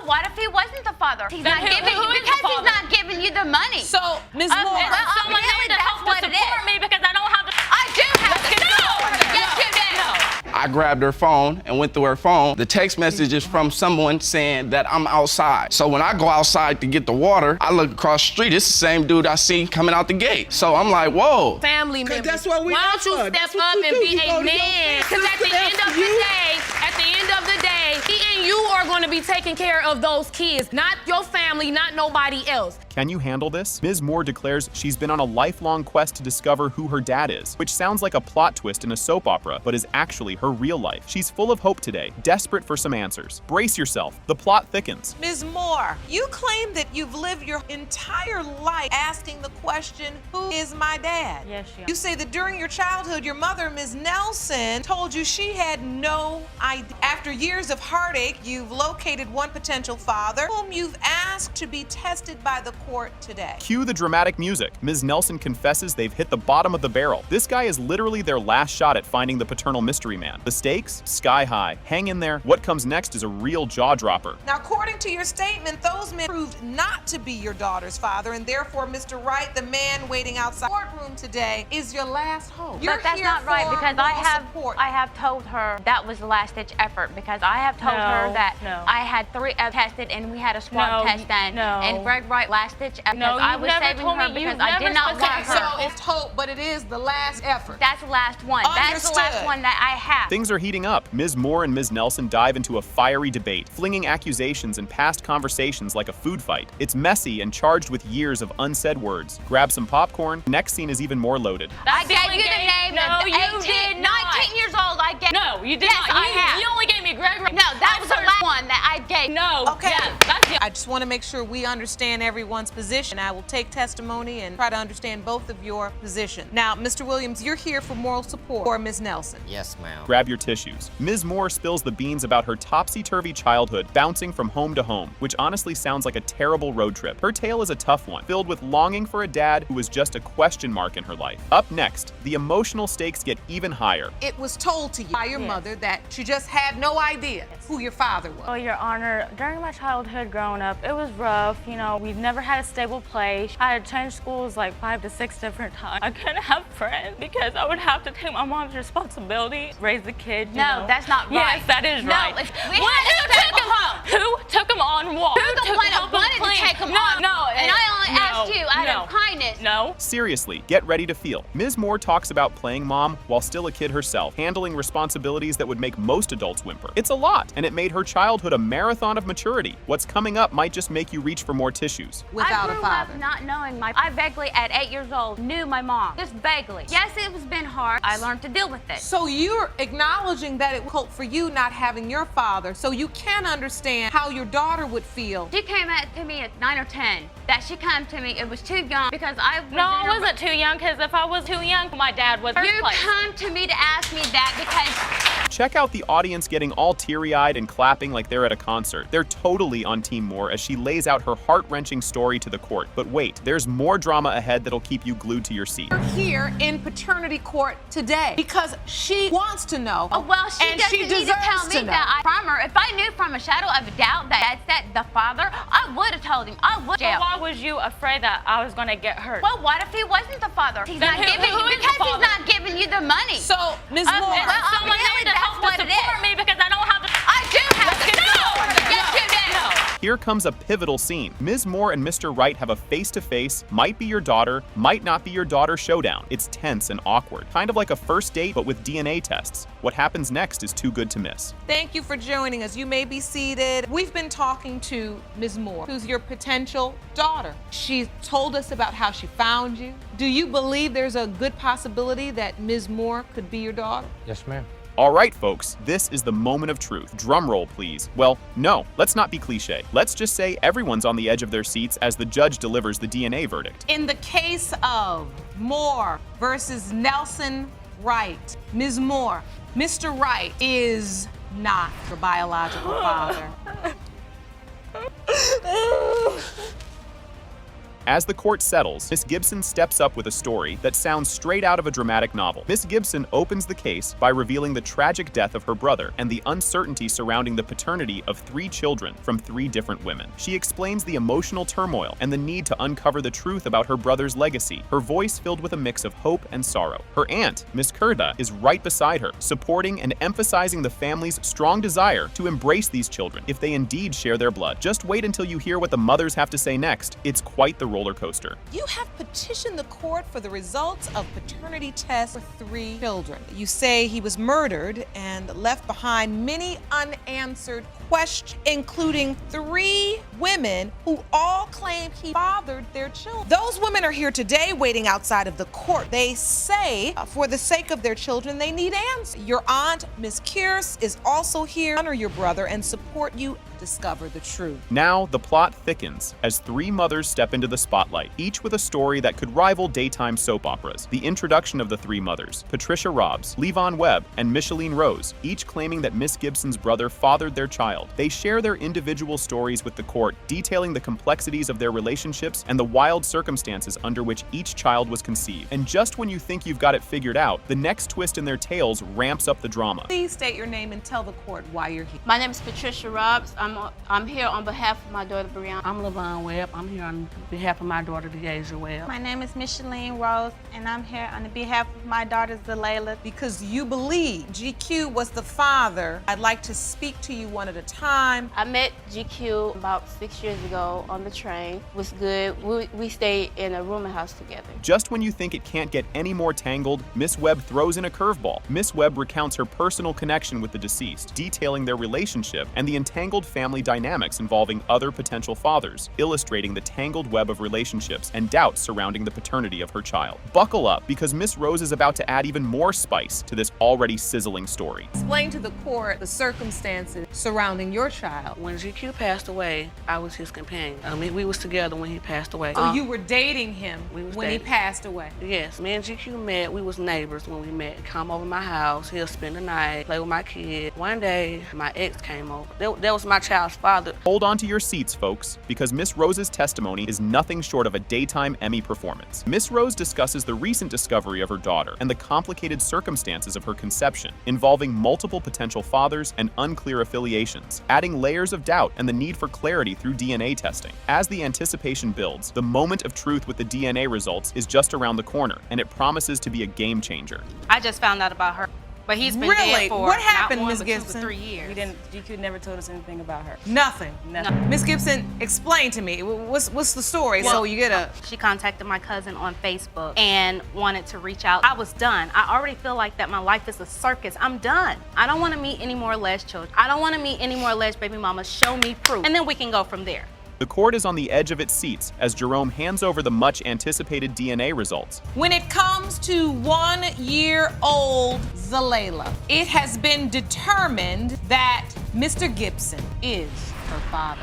Well, what if he wasn't the father? He's not giving you the money. So, Ms. Moore, someone needs to help to support me because I don't have the. I do have the. No. Yes, you do. I grabbed her phone and went through her phone. The text message is from someone saying that I'm outside. So when I go outside to get the water, I look across the street. It's the same dude I seen coming out the gate. So I'm like, whoa. Family members. That's what we Why don't you offer. step up and be a man? Because at the end of the day, he and you are going to be taking care of those kids, not your family, not nobody else. Can you handle this? Ms. Moore declares she's been on a lifelong quest to discover who her dad is, which sounds like a plot twist in a soap opera, but is actually her real life. She's full of hope today, desperate for some answers. Brace yourself, the plot thickens. Ms. Moore, you claim that you've lived your entire life asking the question, who is my dad? Yes, she is. You say that during your childhood, your mother, Ms. Nelson, told you she had no idea. After years of heartache, you've located one potential father whom you've asked to be tested by the court today. Cue the dramatic music. Ms. Nelson confesses they've hit the bottom of the barrel. This guy is literally their last shot at finding the paternal mystery man. The stakes? Sky high. Hang in there. What comes next is a real jaw-dropper. Now, according to your statement, those men proved not to be your daughter's father, and therefore, Mr. Wright, the man waiting outside the courtroom today, is your last hope. But that's not right because I have told her that was the last-ditch effort because I have told her that I had 3 tested and we had a swab test done. And Greg Wright last-ditch effort because I was saving her because I did not want her. So it's hope, but it is the last effort. That's the last one. That's the last one that I have. Things are heating up. Ms. Moore and Ms. Nelson dive into a fiery debate, flinging accusations and past conversations like a food fight. It's messy and charged with years of unsaid words. Grab some popcorn. Next scene is even more loaded. I gave you the name of 18, 19 years old. I gave. No, you did yes, not. I have. You only gave me Greg. No, that was the last one that I gave. No. Okay. Yeah, that's the. I just want to make sure we understand everyone's position. I will take testimony and try to understand both of your positions. Now, Mr. Williams, you're here for moral support for Ms. Nelson. Yes, ma'am. Grab your tissues. Ms. Moore spills the beans about her topsy-turvy childhood, bouncing from home to home, which honestly sounds like a terrible road trip. Her tale is a tough one, filled with longing for a dad who was just a question mark in her life. Up next, the emotional stakes get even higher. It was told to you by your mother that she just had no idea who your father was. Well, Your Honor, during my childhood growing up, it was rough. You know, we've never had a stable place. I had changed schools like 5 to 6 different times. I couldn't have friends because I would have to take my mom's responsibility, raise the kid. No, that's not right. Yes, that is right. No, who took him home? Who took him on walk? Who's the one that wanted to take him on? No, and I only asked you out of kindness. No. Seriously, get ready to feel. Ms. Moore talks about playing mom while still a kid herself, handling responsibilities that would make most adults whimper. It's a lot, and it made her childhood a marathon of maturity. What's coming up might just make you reach for more tissues. Without I a grew father. up not knowing I vaguely at 8 years old knew my mom, just vaguely. Yes, it was been hard. I learned to deal with it. So you're acknowledging that it was difficult for you not having your father, so you can understand how your daughter would feel. She came to me at 9 or 10. That she came to me, it was too young because I was. No, I wasn't too young because if I was too young, my dad was. You come to me to ask me that because. Check out the audience getting all teary-eyed and clapping like they're at a concert. They're totally on Team Moore as she lays out her heart-wrenching story to the court. But wait, there's more drama ahead that'll keep you glued to your seat. We're here in paternity court today because she wants to know. Oh, well, she doesn't need to tell me that. From her, if I knew from a shadow of a doubt that that's the father, I would have told him. I would. So why was you afraid that I was going to get hurt? Well, what if he wasn't the father? He's not giving you because he's not giving you the money. So, Ms. Moore, someone needs to help to support me because I don't have the. I do have the. No. Yes, you do. Here comes a pivotal scene. Ms. Moore and Mr. Wright have a face-to-face, might be your daughter, might not be your daughter showdown. It's tense and awkward, kind of like a first date but with DNA tests. What happens next is too good to miss. Thank you for joining us. You may be seated. We've been talking to Ms. Moore, who's your potential daughter. She told us about how she found you. Do you believe there's a good possibility that Ms. Moore could be your daughter? Yes, ma'am. All right, folks, this is the moment of truth. Drum roll, please. Well, no, let's not be cliche. Let's just say everyone's on the edge of their seats as the judge delivers the DNA verdict. In the case of Moore versus Nelson Wright, Ms. Moore, Mr. Wright is not your biological father. As the court settles, Miss Gibson steps up with a story that sounds straight out of a dramatic novel. Miss Gibson opens the case by revealing the tragic death of her brother and the uncertainty surrounding the paternity of 3 children from 3 different women. She explains the emotional turmoil and the need to uncover the truth about her brother's legacy, her voice filled with a mix of hope and sorrow. Her aunt, Miss Kurda, is right beside her, supporting and emphasizing the family's strong desire to embrace these children if they indeed share their blood. Just wait until you hear what the mothers have to say next. It's quite the roller coaster. You have petitioned the court for the results of paternity tests for 3 children. You say he was murdered and left behind many unanswered questions, including 3 women who all claim he fathered their children. Those women are here today waiting outside of the court. They say for the sake of their children, they need answers. Your aunt, Miss Kearse, is also here to honor your brother and support you discover the truth. Now, the plot thickens as 3 mothers step into the spotlight, each with a story that could rival daytime soap operas. The introduction of the 3 mothers, Patricia Robbs, Levon Webb, and Micheline Rose, each claiming that Miss Gibson's brother fathered their child. They share their individual stories with the court, detailing the complexities of their relationships and the wild circumstances under which each child was conceived. And just when you think you've got it figured out, the next twist in their tales ramps up the drama. Please state your name and tell the court why you're here. My name is Patricia Robbs. I'm here on behalf of my daughter, Brianna. I'm Levon Webb. I'm here on behalf of my daughter, Deasia Webb. My name is Micheline Rose, and I'm here on behalf of my daughter, Zalayla. Because you believe GQ was the father, I'd like to speak to you one at a time. I met GQ about 6 years ago on the train. It was good. We stayed in a rooming house together. Just when you think it can't get any more tangled, Miss Webb throws in a curveball. Miss Webb recounts her personal connection with the deceased, detailing their relationship and the entangled family dynamics involving other potential fathers, illustrating the tangled web of relationships and doubts surrounding the paternity of her child. Buckle up, because Miss Rose is about to add even more spice to this already sizzling story. Explain to the court the circumstances surrounding your child. When GQ passed away, I was his companion. We was together when he passed away. So you were dating him when he passed away? Yes, me and GQ met. We was neighbors when we met. He'd come over my house, he'll spend the night, play with my kid. One day, my ex came over. That was my child's father. Hold on to your seats, folks, because Miss Rose's testimony is nothing short of a daytime Emmy performance. Miss Rose discusses the recent discovery of her daughter and the complicated circumstances of her conception, involving multiple potential fathers and unclear affiliations, adding layers of doubt and the need for clarity through DNA testing. As the anticipation builds, the moment of truth with the DNA results is just around the corner, and it promises to be a game changer. I just found out about her. But he's been dead for what happened, not 1, Ms. but Gibson? 2 or 3 years. GQ never told us anything about her. Nothing. Nothing. Ms. Gibson, explain to me. What's the story? Well, so you get a... She contacted my cousin on Facebook and wanted to reach out. I was done. I already feel like that my life is a circus. I'm done. I don't want to meet any more alleged children. I don't want to meet any more alleged baby mamas. Show me proof. And then we can go from there. The court is on the edge of its seats as Jerome hands over the much-anticipated DNA results. When it comes to 1-year-old Zalayla, it has been determined that Mr. Gibson is her father.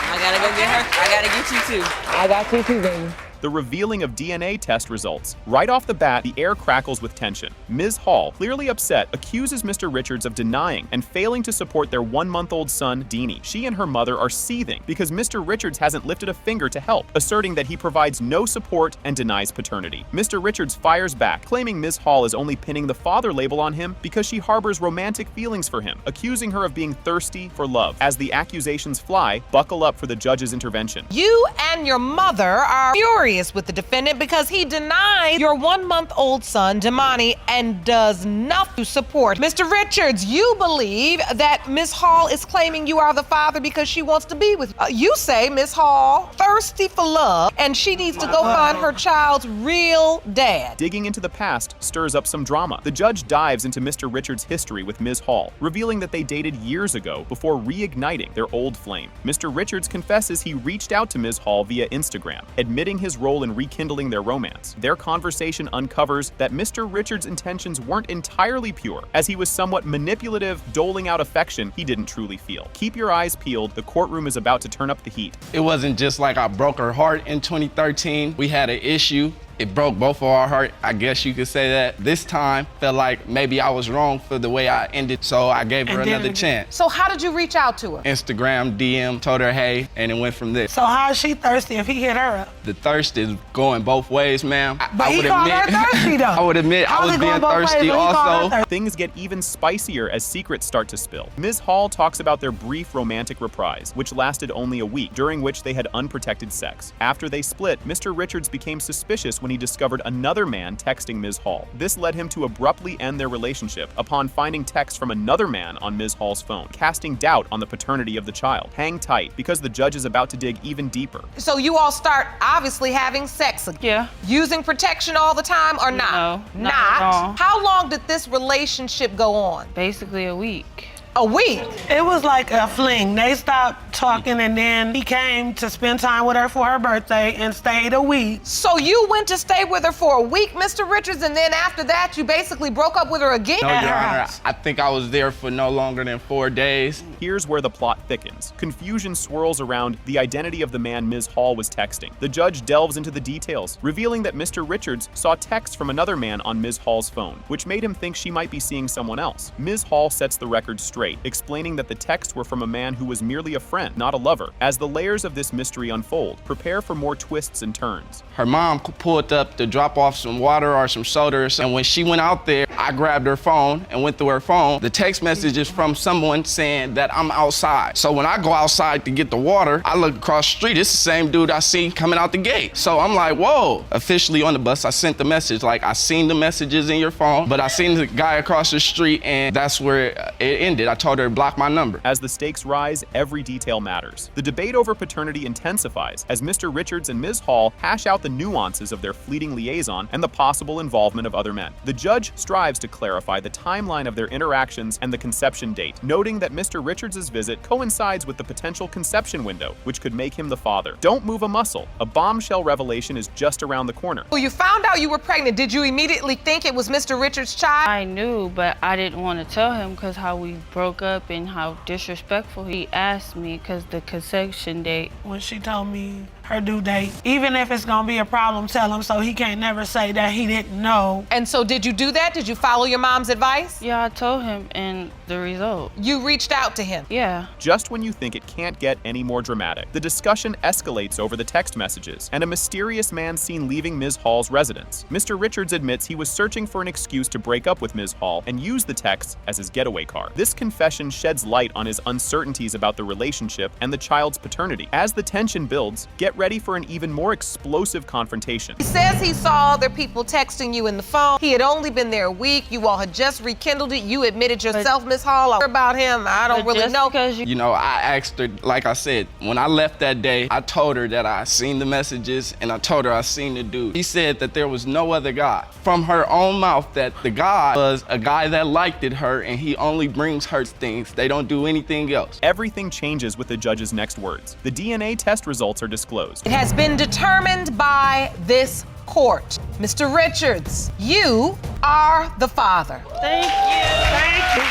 I gotta go get her. I gotta get you too. I got you too, baby. The revealing of DNA test results. Right off the bat, the air crackles with tension. Ms. Hall, clearly upset, accuses Mr. Richards of denying and failing to support their 1-month-old son, Deanie. She and her mother are seething because Mr. Richards hasn't lifted a finger to help, asserting that he provides no support and denies paternity. Mr. Richards fires back, claiming Ms. Hall is only pinning the father label on him because she harbors romantic feelings for him, accusing her of being thirsty for love. As the accusations fly, buckle up for the judge's intervention. You and your mother are furious with the defendant because he denies your 1-month-old son, Damani, and does nothing to support. Mr. Richards, you believe that Ms. Hall is claiming you are the father because she wants to be with you. You say Ms. Hall thirsty for love and she needs to go find her child's real dad. Digging into the past stirs up some drama. The judge dives into Mr. Richards' history with Ms. Hall, revealing that they dated years ago before reigniting their old flame. Mr. Richards confesses he reached out to Ms. Hall via Instagram, admitting his role in rekindling their romance. Their conversation uncovers that Mr. Richards' intentions weren't entirely pure, as he was somewhat manipulative, doling out affection he didn't truly feel. Keep your eyes peeled, the courtroom is about to turn up the heat. It wasn't just like I broke her heart in 2013. We had an issue It broke both of our hearts, I guess you could say that. This time, felt like maybe I was wrong for the way I ended, so I gave her another chance. So how did you reach out to her? Instagram, DM, told her hey, and it went from there. So how is she thirsty if he hit her up? The thirst is going both ways, ma'am. But he called her thirsty, though. I would admit I was being thirsty also. Things get even spicier as secrets start to spill. Ms. Hall talks about their brief romantic reprise, which lasted only a week, during which they had unprotected sex. After they split, Mr. Richards became suspicious when he discovered another man texting Ms. Hall. This led him to abruptly end their relationship upon finding texts from another man on Ms. Hall's phone, casting doubt on the paternity of the child. Hang tight, because the judge is about to dig even deeper. So you all start obviously having sex again. Yeah. Using protection all the time or not? No, not at all. How long did this relationship go on? Basically a week. A week? It was like a fling. They stopped talking and then he came to spend time with her for her birthday and stayed a week. So you went to stay with her for a week, Mr. Richards, and then after that you basically broke up with her again? No, Your Honor, I think I was there for no longer than 4 days. Here's where the plot thickens. Confusion swirls around the identity of the man Ms. Hall was texting. The judge delves into the details, revealing that Mr. Richards saw texts from another man on Ms. Hall's phone, which made him think she might be seeing someone else. Ms. Hall sets the record straight, explaining that the texts were from a man who was merely a friend, not a lover. As the layers of this mystery unfold, prepare for more twists and turns. Her mom pulled up to drop off some water or some soda or something. When she went out there, I grabbed her phone and went through her phone. The text message is from someone saying that I'm outside. So when I go outside to get the water, I look across the street. It's the same dude I seen coming out the gate. So I'm like, whoa. Officially on the bus, I sent the message, like, I seen the messages in your phone, but I seen the guy across the street, and that's where it ended. I told her to block my number. As the stakes rise, every detail matters. The debate over paternity intensifies as Mr. Richards and Ms. Hall hash out the nuances of their fleeting liaison and the possible involvement of other men. The judge strives to clarify the timeline of their interactions and the conception date, noting that Mr. Richards' visit coincides with the potential conception window, which could make him the father. Don't move a muscle. A bombshell revelation is just around the corner. Well, you found out you were pregnant. Did you immediately think it was Mr. Richards' child? I knew, but I didn't want to tell him because how we broke up and how disrespectful he asked me because the conception date. When she told me her due date, even if it's gonna be a problem, tell him so he can't never say that he didn't know. And so did you do that? Did you follow your mom's advice? Yeah, I told him, and the result. You reached out to him? Yeah. Just when you think it can't get any more dramatic, the discussion escalates over the text messages and a mysterious man seen leaving Ms. Hall's residence. Mr. Richards admits he was searching for an excuse to break up with Ms. Hall and used the text as his getaway car. This confession sheds light on his uncertainties about the relationship and the child's paternity. As the tension builds, get ready for an even more explosive confrontation. He says he saw other people texting you in the phone. He had only been there a week. You all had just rekindled it. You admitted yourself, Ms. Hall, about him. I don't really know. You know, I asked her, like I said, when I left that day, I told her that I seen the messages and I told her I seen the dude. He said that there was no other guy. From her own mouth, that the guy was a guy that liked her and he only brings her things. They don't do anything else. Everything changes with the judge's next words. The DNA test results are disclosed. It has been determined by this court. Mr. Richards, you are the father. Thank you. Thank you.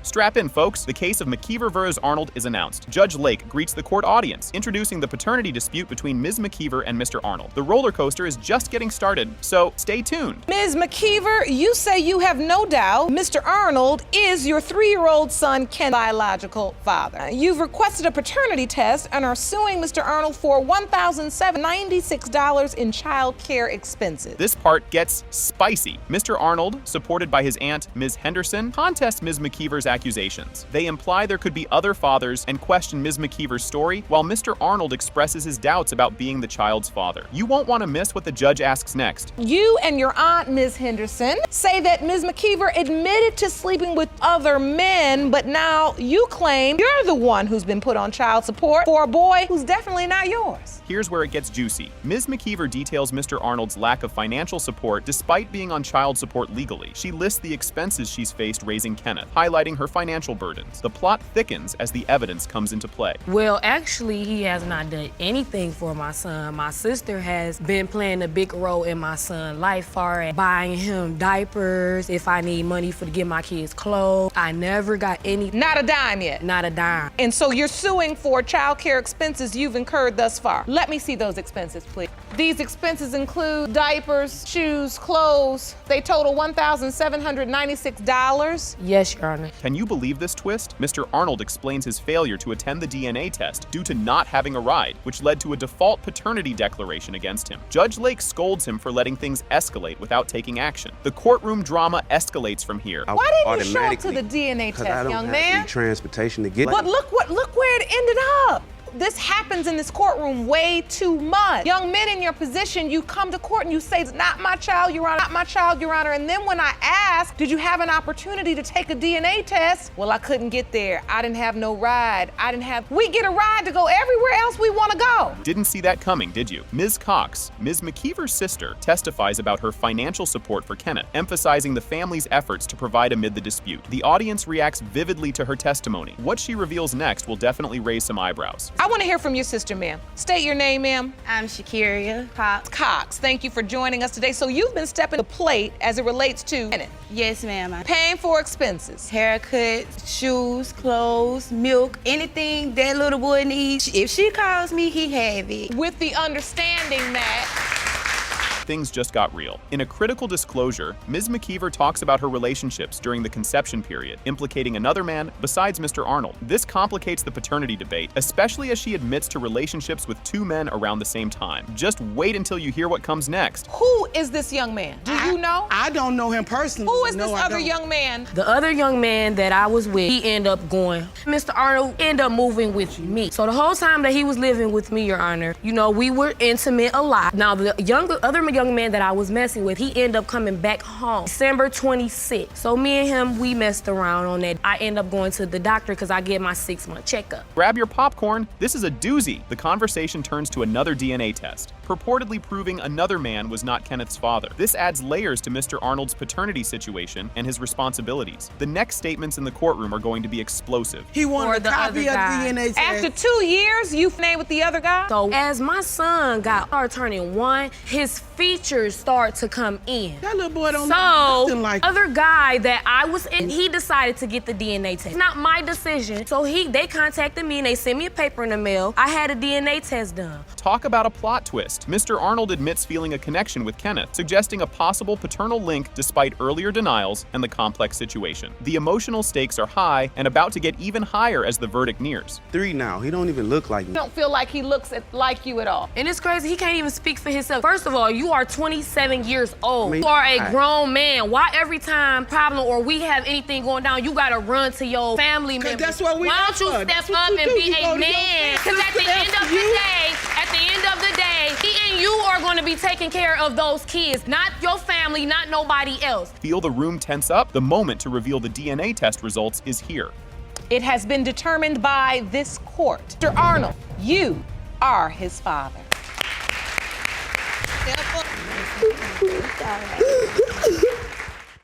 Strap in, folks. The case of McKeever vs. Arnold is announced. Judge Lake greets the court audience, introducing the paternity dispute between Ms. McKeever and Mr. Arnold. The roller coaster is just getting started, so stay tuned. Ms. McKeever, you say you have no doubt Mr. Arnold is your 3-year-old son Ken's biological father. You've requested a paternity test and are suing Mr. Arnold for $1,796 in child care expenses. This part gets spicy. Mr. Arnold, supported by his aunt, Ms. Henderson, contests Ms. McKeever's accusations. They imply there could be other fathers and question Ms. McKeever's story, while Mr. Arnold expresses his doubts about being the child's father. You won't want to miss what the judge asks next. You and your aunt, Ms. Henderson, say that Ms. McKeever admitted to sleeping with other men, but now you claim you're the one who's been put on child support for a boy who's definitely not yours. Here's where it gets juicy. Ms. McKeever details Mr. Arnold's lack of financial support despite being on child support legally. She lists the expenses she's faced raising Kenneth, highlighting her her financial burdens. The plot thickens as the evidence comes into play. Well, actually, he has not done anything for my son. My sister has been playing a big role in my son's life, far as buying him diapers, if I need money to get my kids clothes. I never got any. Not a dime yet? Not a dime. And so you're suing for child care expenses you've incurred thus far. Let me see those expenses, please. These expenses include diapers, shoes, clothes. They total $1,796. Yes, Your Honor. Can you believe this twist? Mr. Arnold explains his failure to attend the DNA test due to not having a ride, which led to a default paternity declaration against him. Judge Lake scolds him for letting things escalate without taking action. The courtroom drama escalates from here. Why didn't you show up to the DNA test, young man? Transportation to get. But look where it ended up. This happens in this courtroom way too much. Young men in your position, you come to court and you say, it's not my child, Your Honor, not my child, Your Honor. And then when I ask, did you have an opportunity to take a DNA test? Well, I couldn't get there. I didn't have no ride. We get a ride to go everywhere else we want to go. Didn't see that coming, did you? Ms. Cox, Ms. McKeever's sister, testifies about her financial support for Kenneth, emphasizing the family's efforts to provide amid the dispute. The audience reacts vividly to her testimony. What she reveals next will definitely raise some eyebrows. I want to hear from your sister, ma'am. State your name, ma'am. I'm Shakiria Cox. Cox, thank you for joining us today. So you've been stepping the plate as it relates to Kenneth. Yes, ma'am. Paying for expenses. Haircuts, shoes, clothes, milk, anything that little boy needs. If she calls me, he have it. With the understanding that things just got real. In a critical disclosure, Ms. McKeever talks about her relationships during the conception period, implicating another man besides Mr. Arnold. This complicates the paternity debate, especially as she admits to relationships with two men around the same time. Just wait until you hear what comes next. Who is this young man? Do you know? I don't know him personally. Who is this other young man? The other young man that I was with, he ended up going. Mr. Arnold ended up moving with me. So the whole time that he was living with me, Your Honor, you know, we were intimate a lot. Now, the other young man that I was messing with, he ended up coming back home December 26th. So me and him, we messed around on that. I ended up going to the doctor because I get my 6-month checkup. Grab your popcorn. This is a doozy. The conversation turns to another DNA test, purportedly proving another man was not Kenneth's father. This adds layers to Mr. Arnold's paternity situation and his responsibilities. The next statements in the courtroom are going to be explosive. He wanted a copy of the DNA test. After 2 years, you named with the other guy? So as my son started turning 1, his features start to come in. That little boy don't know nothing like other guy that I was in, he decided to get the DNA test. It's not my decision. So they contacted me and they sent me a paper in the mail. I had a DNA test done. Talk about a plot twist. Mr. Arnold admits feeling a connection with Kenneth, suggesting a possible paternal link despite earlier denials and the complex situation. The emotional stakes are high and about to get even higher as the verdict nears. 3 now. He don't even look like me. I don't feel like he looks like you at all. And it's crazy, he can't even speak for himself. First of all, you are 27 years old. You are a grown man. Why every time problem or we have anything going down, you gotta run to your family members? That's what we Why don't you step up and be a man? Because at the end of the day, he and you are gonna be taking care of those kids, not your family, not nobody else. Feel the room tense up? The moment to reveal the DNA test results is here. It has been determined by this court. Mr. Arnold, you are his father.